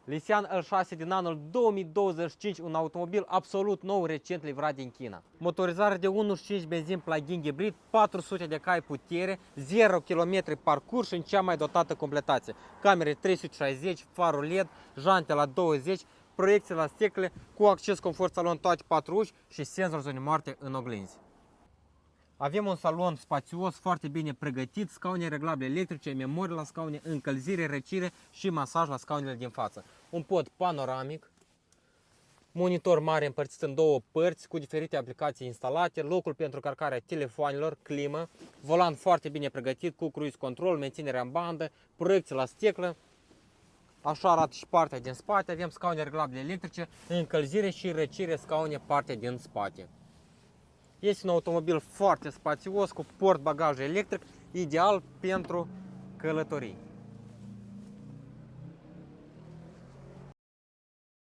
Lysian L6 din anul 2025, un automobil absolut nou, recent livrat din China. Motorizare de 1.5 benzin plug-in hibrid, 400 de cai putere, 0 km parcurs și în cea mai dotată completație. Camere 360, farul LED, jante la 20, proiecții la stecle, cu acces confort salon toate 4 uși și senzor zone moarte în oglinzi. Avem un salon spațios, foarte bine pregătit, scaune reglabile electrice, memorie la scaune, încălzire, răcire și masaj la scaunele din față. Un pod panoramic, monitor mare împărțit în două părți cu diferite aplicații instalate, locul pentru carcarea telefonilor, climă, volan foarte bine pregătit cu cruise control, menținerea în bandă, proiecții la sticlă. Așa arată și partea din spate, avem scaune reglabile electrice, încălzire și răcire scaune partea din spate. Este un automobil foarte spațios cu port bagaj electric, ideal pentru călătorii.